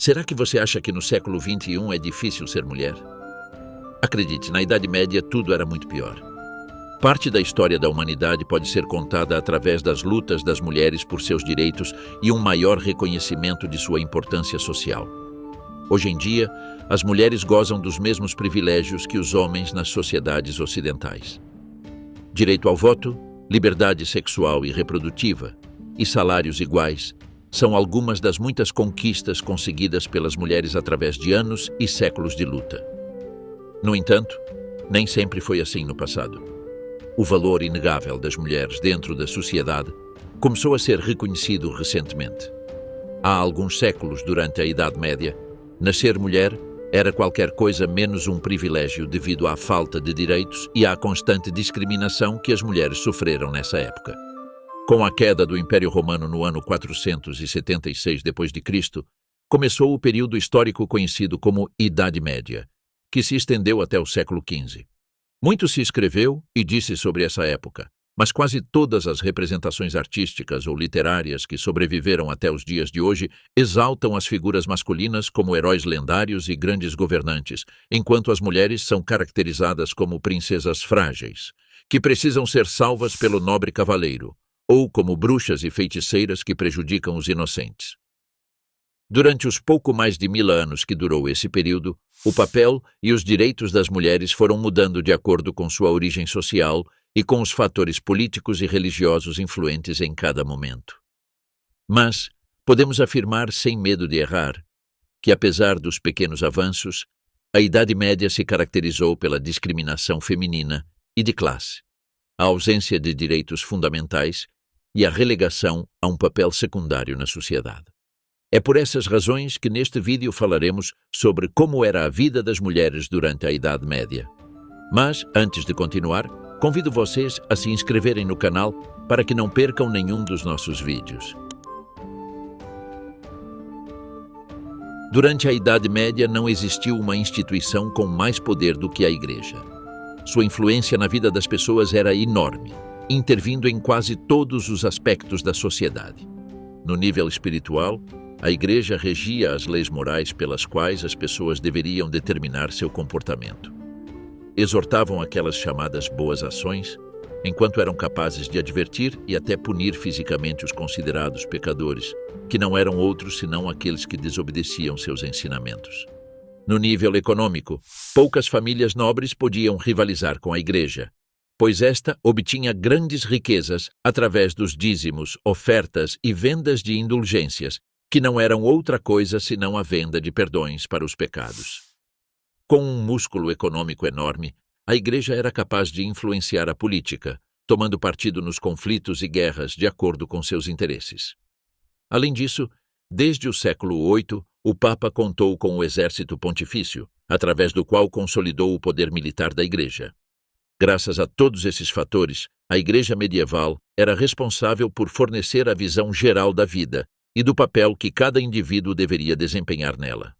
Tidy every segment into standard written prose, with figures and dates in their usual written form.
Será que você acha que no século XXI é difícil ser mulher? Acredite, na Idade Média tudo era muito pior. Parte da história da humanidade pode ser contada através das lutas das mulheres por seus direitos e um maior reconhecimento de sua importância social. Hoje em dia, as mulheres gozam dos mesmos privilégios que os homens nas sociedades ocidentais. Direito ao voto, liberdade sexual e reprodutiva e salários iguais são algumas das muitas conquistas conseguidas pelas mulheres através de anos e séculos de luta. No entanto, nem sempre foi assim no passado. O valor inegável das mulheres dentro da sociedade começou a ser reconhecido recentemente. Há alguns séculos, durante a Idade Média, nascer mulher era qualquer coisa menos um privilégio devido à falta de direitos e à constante discriminação que as mulheres sofreram nessa época. Com a queda do Império Romano no ano 476 d.C., começou o período histórico conhecido como Idade Média, que se estendeu até o século XV. Muito se escreveu e disse sobre essa época, mas quase todas as representações artísticas ou literárias que sobreviveram até os dias de hoje exaltam as figuras masculinas como heróis lendários e grandes governantes, enquanto as mulheres são caracterizadas como princesas frágeis, que precisam ser salvas pelo nobre cavaleiro, ou como bruxas e feiticeiras que prejudicam os inocentes. Durante os pouco mais de 1000 anos que durou esse período, o papel e os direitos das mulheres foram mudando de acordo com sua origem social e com os fatores políticos e religiosos influentes em cada momento. Mas podemos afirmar sem medo de errar que, apesar dos pequenos avanços, a Idade Média se caracterizou pela discriminação feminina e de classe, a ausência de direitos fundamentais e a relegação a um papel secundário na sociedade. É por essas razões que neste vídeo falaremos sobre como era a vida das mulheres durante a Idade Média. Mas, antes de continuar, convido vocês a se inscreverem no canal para que não percam nenhum dos nossos vídeos. Durante a Idade Média não existiu uma instituição com mais poder do que a Igreja. Sua influência na vida das pessoas era enorme, intervindo em quase todos os aspectos da sociedade. No nível espiritual, a Igreja regia as leis morais pelas quais as pessoas deveriam determinar seu comportamento. Exortavam aquelas chamadas boas ações, enquanto eram capazes de advertir e até punir fisicamente os considerados pecadores, que não eram outros senão aqueles que desobedeciam seus ensinamentos. No nível econômico, poucas famílias nobres podiam rivalizar com a Igreja, pois esta obtinha grandes riquezas através dos dízimos, ofertas e vendas de indulgências, que não eram outra coisa senão a venda de perdões para os pecados. Com um músculo econômico enorme, a Igreja era capaz de influenciar a política, tomando partido nos conflitos e guerras de acordo com seus interesses. Além disso, desde o século VIII, o Papa contou com o exército pontifício, através do qual consolidou o poder militar da Igreja. Graças a todos esses fatores, a Igreja medieval era responsável por fornecer a visão geral da vida e do papel que cada indivíduo deveria desempenhar nela.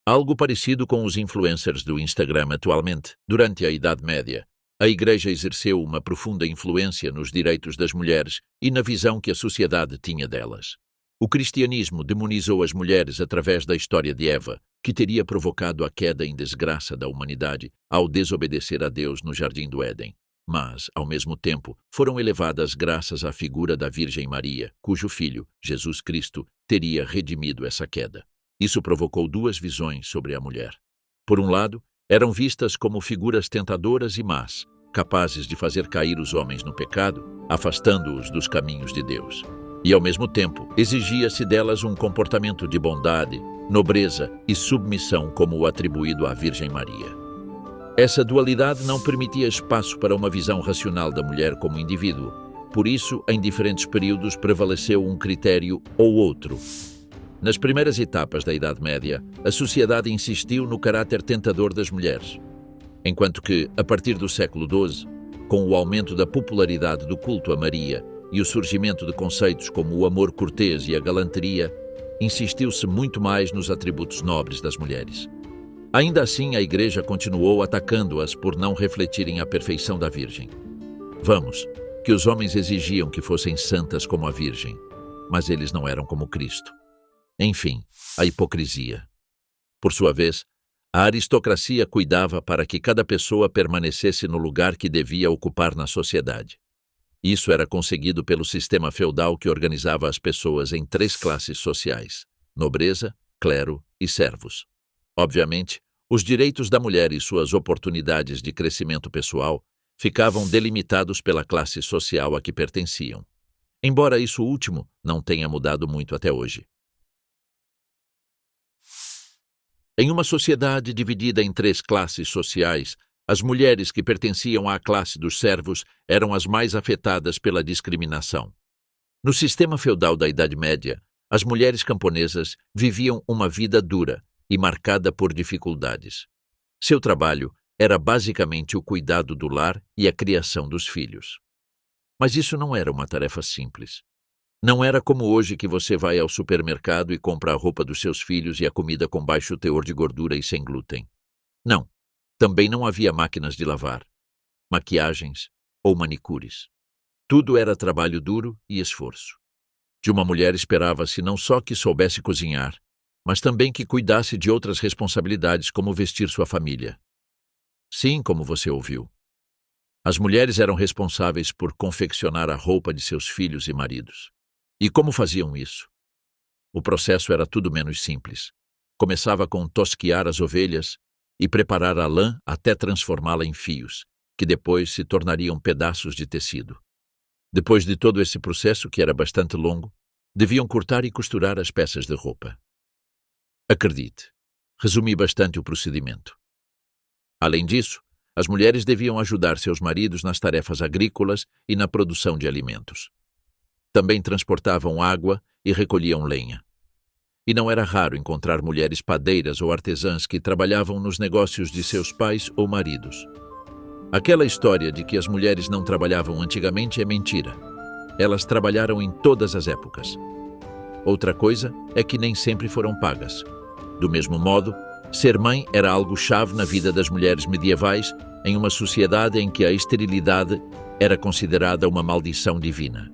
Algo parecido com os influencers do Instagram atualmente. Durante a Idade Média, a Igreja exerceu uma profunda influência nos direitos das mulheres e na visão que a sociedade tinha delas. O cristianismo demonizou as mulheres através da história de Eva, que teria provocado a queda em desgraça da humanidade ao desobedecer a Deus no Jardim do Éden. Mas, ao mesmo tempo, foram elevadas graças à figura da Virgem Maria, cujo filho, Jesus Cristo, teria redimido essa queda. Isso provocou duas visões sobre a mulher. Por um lado, eram vistas como figuras tentadoras e más, capazes de fazer cair os homens no pecado, afastando-os dos caminhos de Deus. E, ao mesmo tempo, exigia-se delas um comportamento de bondade, nobreza e submissão como o atribuído à Virgem Maria. Essa dualidade não permitia espaço para uma visão racional da mulher como indivíduo. Por isso, em diferentes períodos prevaleceu um critério ou outro. Nas primeiras etapas da Idade Média, a sociedade insistiu no caráter tentador das mulheres, enquanto que, a partir do século XII, com o aumento da popularidade do culto a Maria e o surgimento de conceitos como o amor cortês e a galanteria, insistiu-se muito mais nos atributos nobres das mulheres. Ainda assim, a Igreja continuou atacando-as por não refletirem a perfeição da Virgem. Vamos, que os homens exigiam que fossem santas como a Virgem, mas eles não eram como Cristo. Enfim, a hipocrisia. Por sua vez, a aristocracia cuidava para que cada pessoa permanecesse no lugar que devia ocupar na sociedade. Isso era conseguido pelo sistema feudal que organizava as pessoas em 3 classes sociais: nobreza, clero e servos. Obviamente, os direitos da mulher e suas oportunidades de crescimento pessoal ficavam delimitados pela classe social a que pertenciam, embora isso último não tenha mudado muito até hoje. Em uma sociedade dividida em 3 classes sociais, as mulheres que pertenciam à classe dos servos eram as mais afetadas pela discriminação. No sistema feudal da Idade Média, as mulheres camponesas viviam uma vida dura e marcada por dificuldades. Seu trabalho era basicamente o cuidado do lar e a criação dos filhos. Mas isso não era uma tarefa simples. Não era como hoje que você vai ao supermercado e compra a roupa dos seus filhos e a comida com baixo teor de gordura e sem glúten. Não. Também não havia máquinas de lavar, maquiagens ou manicures. Tudo era trabalho duro e esforço. De uma mulher esperava-se não só que soubesse cozinhar, mas também que cuidasse de outras responsabilidades como vestir sua família. Sim, como você ouviu. As mulheres eram responsáveis por confeccionar a roupa de seus filhos e maridos. E como faziam isso? O processo era tudo menos simples. Começava com tosquiar as ovelhas e preparar a lã até transformá-la em fios, que depois se tornariam pedaços de tecido. Depois de todo esse processo, que era bastante longo, deviam cortar e costurar as peças de roupa. Acredite, resumi bastante o procedimento. Além disso, as mulheres deviam ajudar seus maridos nas tarefas agrícolas e na produção de alimentos. Também transportavam água e recolhiam lenha. E não era raro encontrar mulheres padeiras ou artesãs que trabalhavam nos negócios de seus pais ou maridos. Aquela história de que as mulheres não trabalhavam antigamente é mentira. Elas trabalharam em todas as épocas. Outra coisa é que nem sempre foram pagas. Do mesmo modo, ser mãe era algo chave na vida das mulheres medievais, em uma sociedade em que a esterilidade era considerada uma maldição divina.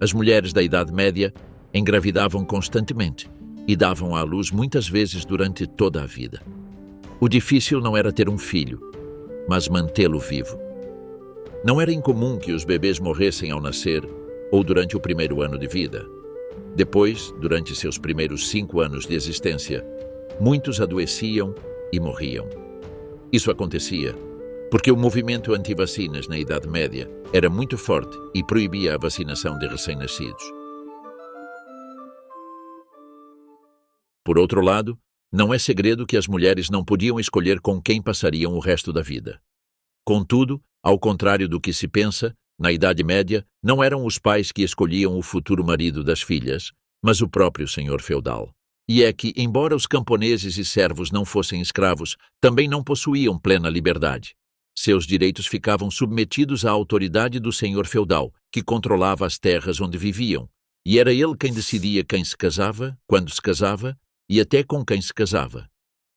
As mulheres da Idade Média engravidavam constantemente e davam à luz muitas vezes durante toda a vida. O difícil não era ter um filho, mas mantê-lo vivo. Não era incomum que os bebês morressem ao nascer ou durante o primeiro ano de vida. Depois, durante seus primeiros 5 anos de existência, muitos adoeciam e morriam. Isso acontecia porque o movimento anti-vacinas na Idade Média era muito forte e proibia a vacinação de recém-nascidos. Por outro lado, não é segredo que as mulheres não podiam escolher com quem passariam o resto da vida. Contudo, ao contrário do que se pensa, na Idade Média não eram os pais que escolhiam o futuro marido das filhas, mas o próprio senhor feudal. E é que, embora os camponeses e servos não fossem escravos, também não possuíam plena liberdade. Seus direitos ficavam submetidos à autoridade do senhor feudal, que controlava as terras onde viviam, e era ele quem decidia quem se casava, quando se casava e até com quem se casava.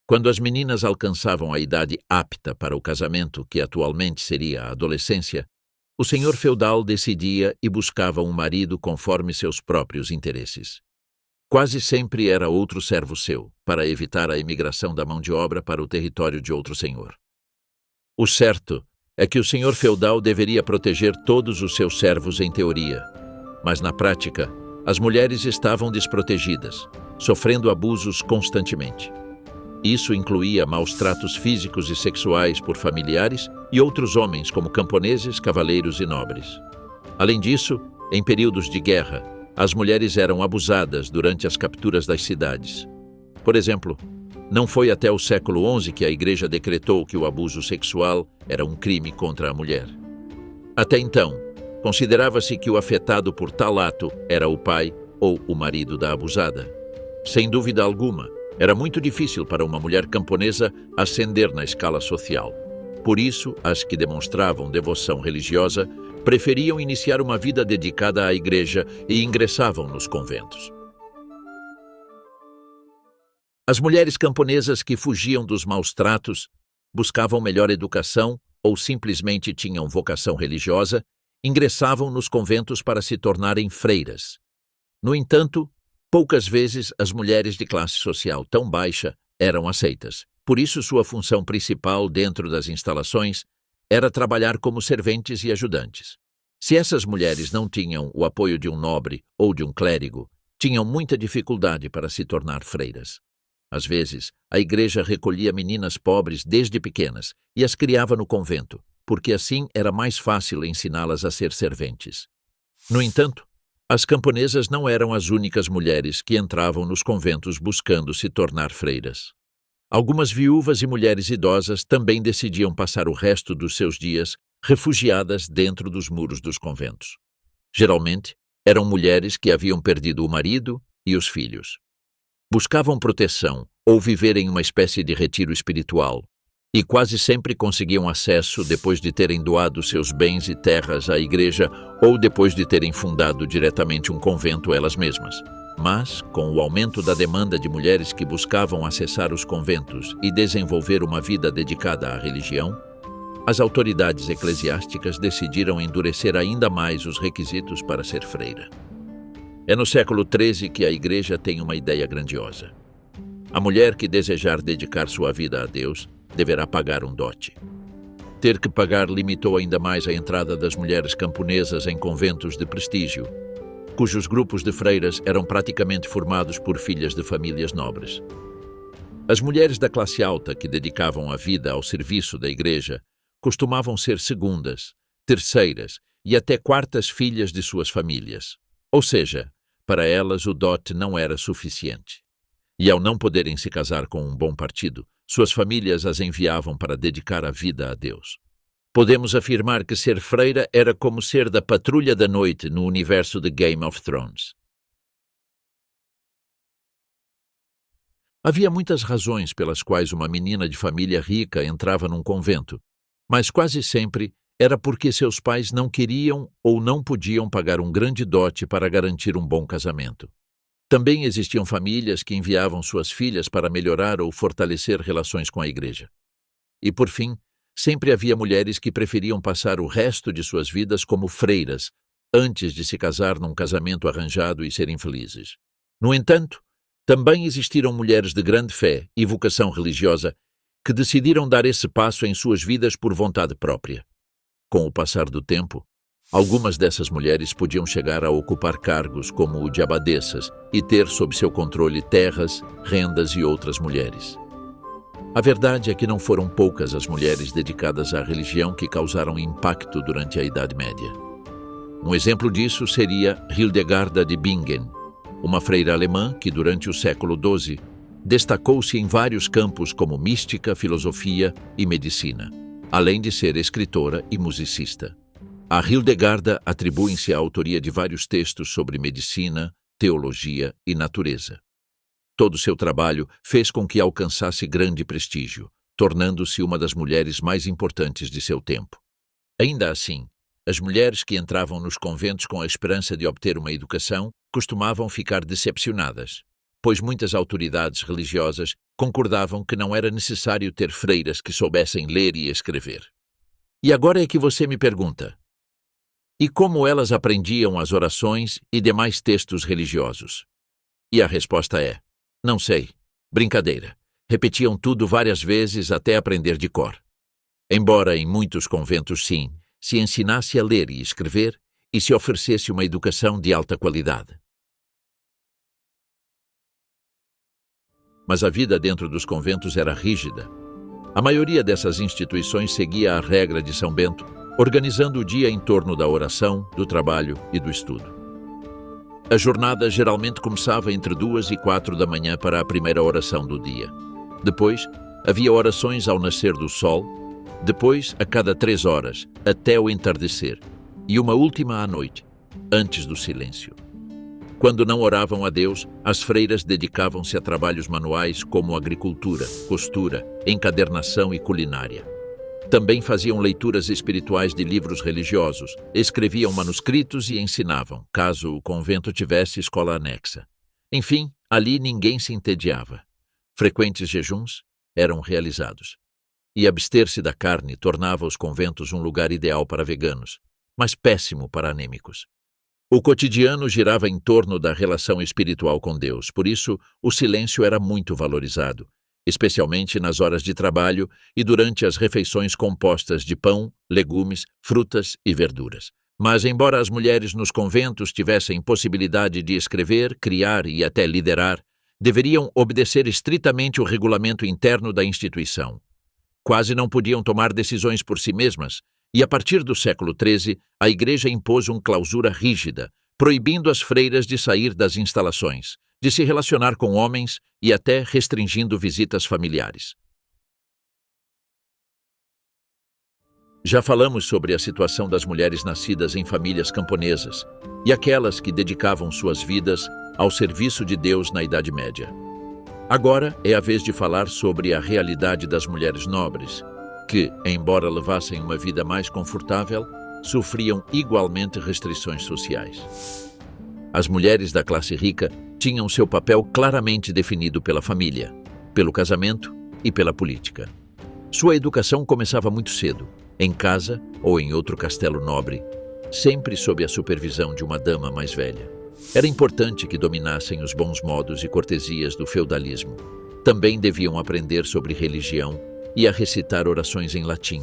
Quando as meninas alcançavam a idade apta para o casamento, que atualmente seria a adolescência, o senhor feudal decidia e buscava um marido conforme seus próprios interesses. Quase sempre era outro servo seu, para evitar a imigração da mão de obra para o território de outro senhor. O certo é que o senhor feudal deveria proteger todos os seus servos em teoria, mas na prática, as mulheres estavam desprotegidas, sofrendo abusos constantemente. Isso incluía maus tratos físicos e sexuais por familiares e outros homens como camponeses, cavaleiros e nobres. Além disso, em períodos de guerra, as mulheres eram abusadas durante as capturas das cidades. Por exemplo, não foi até o século XI que a Igreja decretou que o abuso sexual era um crime contra a mulher. Até então, considerava-se que o afetado por tal ato era o pai ou o marido da abusada. Sem dúvida alguma, era muito difícil para uma mulher camponesa ascender na escala social. Por isso, as que demonstravam devoção religiosa preferiam iniciar uma vida dedicada à igreja e ingressavam nos conventos. As mulheres camponesas que fugiam dos maus tratos, buscavam melhor educação ou simplesmente tinham vocação religiosa, ingressavam nos conventos para se tornarem freiras. No entanto, Poucas vezes as mulheres de classe social tão baixa eram aceitas. Por isso, sua função principal dentro das instalações era trabalhar como serventes e ajudantes. Se essas mulheres não tinham o apoio de um nobre ou de um clérigo, tinham muita dificuldade para se tornar freiras. Às vezes, a igreja recolhia meninas pobres desde pequenas e as criava no convento, porque assim era mais fácil ensiná-las a ser serventes. No entanto, as camponesas não eram as únicas mulheres que entravam nos conventos buscando se tornar freiras. Algumas viúvas e mulheres idosas também decidiam passar o resto dos seus dias refugiadas dentro dos muros dos conventos. Geralmente, eram mulheres que haviam perdido o marido e os filhos. Buscavam proteção ou viver em uma espécie de retiro espiritual, e quase sempre conseguiam acesso depois de terem doado seus bens e terras à igreja ou depois de terem fundado diretamente um convento elas mesmas. Mas, com o aumento da demanda de mulheres que buscavam acessar os conventos e desenvolver uma vida dedicada à religião, as autoridades eclesiásticas decidiram endurecer ainda mais os requisitos para ser freira. É no século XIII que a igreja tem uma ideia grandiosa. A mulher que desejar dedicar sua vida a Deus deverá pagar um dote. Ter que pagar limitou ainda mais a entrada das mulheres camponesas em conventos de prestígio, cujos grupos de freiras eram praticamente formados por filhas de famílias nobres. As mulheres da classe alta que dedicavam a vida ao serviço da igreja costumavam ser segundas, terceiras e até quartas filhas de suas famílias. Ou seja, para elas o dote não era suficiente. E ao não poderem se casar com um bom partido, suas famílias as enviavam para dedicar a vida a Deus. Podemos afirmar que ser freira era como ser da patrulha da noite no universo de Game of Thrones. Havia muitas razões pelas quais uma menina de família rica entrava num convento, mas quase sempre era porque seus pais não queriam ou não podiam pagar um grande dote para garantir um bom casamento. Também existiam famílias que enviavam suas filhas para melhorar ou fortalecer relações com a igreja. E, por fim, sempre havia mulheres que preferiam passar o resto de suas vidas como freiras, antes de se casar num casamento arranjado e serem felizes. No entanto, também existiram mulheres de grande fé e vocação religiosa que decidiram dar esse passo em suas vidas por vontade própria. Com o passar do tempo, algumas dessas mulheres podiam chegar a ocupar cargos como o de abadesas e ter sob seu controle terras, rendas e outras mulheres. A verdade é que não foram poucas as mulheres dedicadas à religião que causaram impacto durante a Idade Média. Um exemplo disso seria Hildegarda de Bingen, uma freira alemã que, durante o século XII, destacou-se em vários campos como mística, filosofia e medicina, além de ser escritora e musicista. A Hildegarda atribui-se a autoria de vários textos sobre medicina, teologia e natureza. Todo seu trabalho fez com que alcançasse grande prestígio, tornando-se uma das mulheres mais importantes de seu tempo. Ainda assim, as mulheres que entravam nos conventos com a esperança de obter uma educação costumavam ficar decepcionadas, pois muitas autoridades religiosas concordavam que não era necessário ter freiras que soubessem ler e escrever. E agora é que você me pergunta: e como elas aprendiam as orações e demais textos religiosos? E a resposta é: não sei. Brincadeira. Repetiam tudo várias vezes até aprender de cor. Embora em muitos conventos, sim, se ensinasse a ler e escrever e se oferecesse uma educação de alta qualidade. Mas a vida dentro dos conventos era rígida. A maioria dessas instituições seguia a regra de São Bento, organizando o dia em torno da oração, do trabalho e do estudo. A jornada geralmente começava entre 2 e 4 da manhã para a primeira oração do dia. Depois, havia orações ao nascer do sol, depois a cada 3 horas, até o entardecer, e uma última à noite, antes do silêncio. Quando não oravam a Deus, as freiras dedicavam-se a trabalhos manuais como agricultura, costura, encadernação e culinária. Também faziam leituras espirituais de livros religiosos, escreviam manuscritos e ensinavam, caso o convento tivesse escola anexa. Enfim, ali ninguém se entediava. Frequentes jejuns eram realizados. E abster-se da carne tornava os conventos um lugar ideal para veganos, mas péssimo para anêmicos. O cotidiano girava em torno da relação espiritual com Deus, por isso o silêncio era muito valorizado, especialmente nas horas de trabalho e durante as refeições compostas de pão, legumes, frutas e verduras. Mas, embora as mulheres nos conventos tivessem possibilidade de escrever, criar e até liderar, deveriam obedecer estritamente o regulamento interno da instituição. Quase não podiam tomar decisões por si mesmas, e a partir do século XIII, a Igreja impôs uma clausura rígida, proibindo as freiras de sair das instalações, de se relacionar com homens e até restringindo visitas familiares. Já falamos sobre a situação das mulheres nascidas em famílias camponesas e aquelas que dedicavam suas vidas ao serviço de Deus na Idade Média. Agora é a vez de falar sobre a realidade das mulheres nobres, que, embora levassem uma vida mais confortável, sofriam igualmente restrições sociais. As mulheres da classe rica tinham seu papel claramente definido pela família, pelo casamento e pela política. Sua educação começava muito cedo, em casa ou em outro castelo nobre, sempre sob a supervisão de uma dama mais velha. Era importante que dominassem os bons modos e cortesias do feudalismo. Também deviam aprender sobre religião e a recitar orações em latim.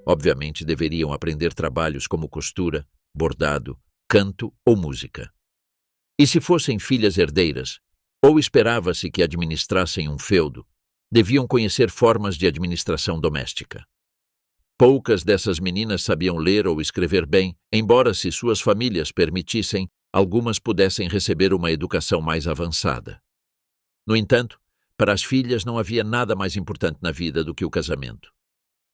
Obviamente deveriam aprender trabalhos como costura, bordado, canto ou música. E se fossem filhas herdeiras, ou esperava-se que administrassem um feudo, deviam conhecer formas de administração doméstica. Poucas dessas meninas sabiam ler ou escrever bem, embora, se suas famílias permitissem, algumas pudessem receber uma educação mais avançada. No entanto, para as filhas não havia nada mais importante na vida do que o casamento.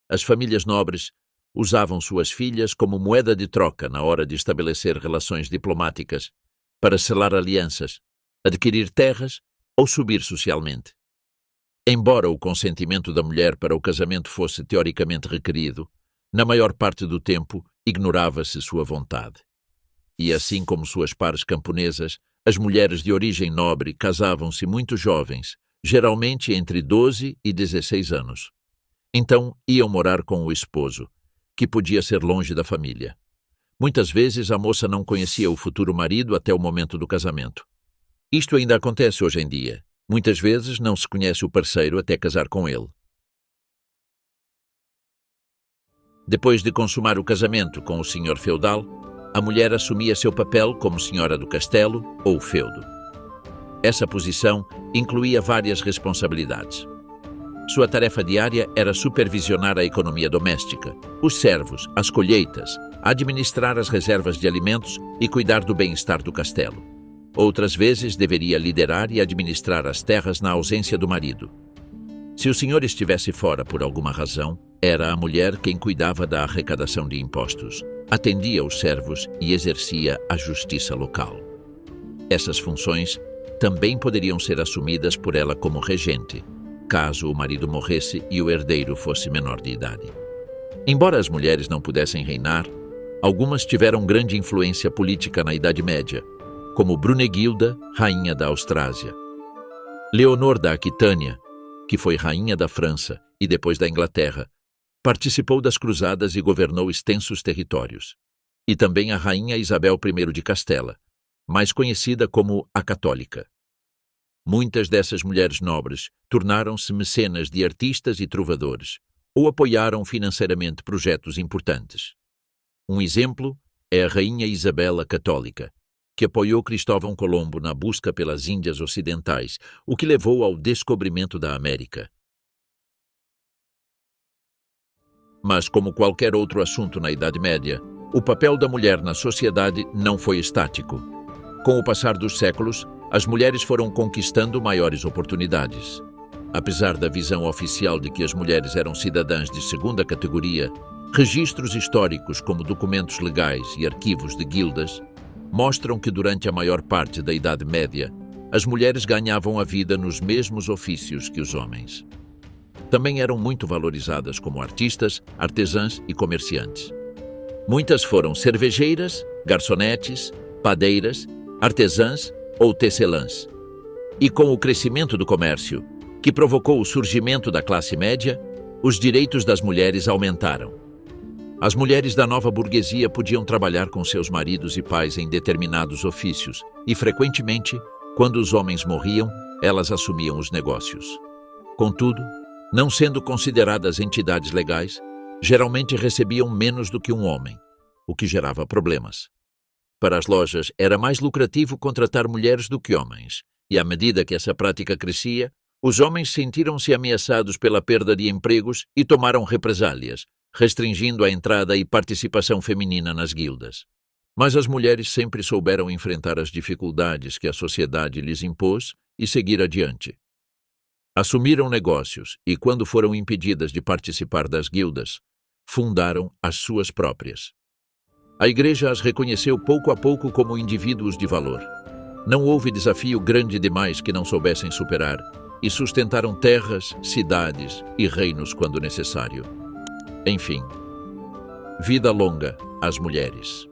As famílias nobres usavam suas filhas como moeda de troca na hora de estabelecer relações diplomáticas, para selar alianças, adquirir terras ou subir socialmente. Embora o consentimento da mulher para o casamento fosse teoricamente requerido, na maior parte do tempo ignorava-se sua vontade. E assim como suas pares camponesas, as mulheres de origem nobre casavam-se muito jovens, geralmente entre 12 e 16 anos. Então iam morar com o esposo, que podia ser longe da família. Muitas vezes a moça não conhecia o futuro marido até o momento do casamento. Isto ainda acontece hoje em dia. Muitas vezes não se conhece o parceiro até casar com ele. Depois de consumar o casamento com o senhor feudal, a mulher assumia seu papel como senhora do castelo ou feudo. Essa posição incluía várias responsabilidades. Sua tarefa diária era supervisionar a economia doméstica, os servos, as colheitas, administrar as reservas de alimentos e cuidar do bem-estar do castelo. Outras vezes deveria liderar e administrar as terras na ausência do marido. Se o senhor estivesse fora por alguma razão, era a mulher quem cuidava da arrecadação de impostos, atendia os servos e exercia a justiça local. Essas funções também poderiam ser assumidas por ela como regente, caso o marido morresse e o herdeiro fosse menor de idade. Embora as mulheres não pudessem reinar, algumas tiveram grande influência política na Idade Média, como Brunegilda, rainha da Austrásia. Leonor da Aquitânia, que foi rainha da França e depois da Inglaterra, participou das cruzadas e governou extensos territórios. E também a rainha Isabel I de Castela, mais conhecida como a Católica. Muitas dessas mulheres nobres tornaram-se mecenas de artistas e trovadores, ou apoiaram financeiramente projetos importantes. Um exemplo é a rainha Isabel a Católica, que apoiou Cristóvão Colombo na busca pelas Índias Ocidentais, o que levou ao descobrimento da América. Mas, como qualquer outro assunto na Idade Média, o papel da mulher na sociedade não foi estático. Com o passar dos séculos, as mulheres foram conquistando maiores oportunidades. Apesar da visão oficial de que as mulheres eram cidadãs de segunda categoria, registros históricos como documentos legais e arquivos de guildas mostram que durante a maior parte da Idade Média, as mulheres ganhavam a vida nos mesmos ofícios que os homens. Também eram muito valorizadas como artistas, artesãs e comerciantes. Muitas foram cervejeiras, garçonetes, padeiras, artesãs ou tecelãs. E com o crescimento do comércio, que provocou o surgimento da classe média, os direitos das mulheres aumentaram. As mulheres da nova burguesia podiam trabalhar com seus maridos e pais em determinados ofícios e, frequentemente, quando os homens morriam, elas assumiam os negócios. Contudo, não sendo consideradas entidades legais, geralmente recebiam menos do que um homem, o que gerava problemas. Para as lojas, era mais lucrativo contratar mulheres do que homens, e à medida que essa prática crescia, os homens sentiram-se ameaçados pela perda de empregos e tomaram represálias, restringindo a entrada e participação feminina nas guildas. Mas as mulheres sempre souberam enfrentar as dificuldades que a sociedade lhes impôs e seguir adiante. Assumiram negócios e, quando foram impedidas de participar das guildas, fundaram as suas próprias. A Igreja as reconheceu pouco a pouco como indivíduos de valor. Não houve desafio grande demais que não soubessem superar e sustentaram terras, cidades e reinos quando necessário. Enfim, vida longa às mulheres.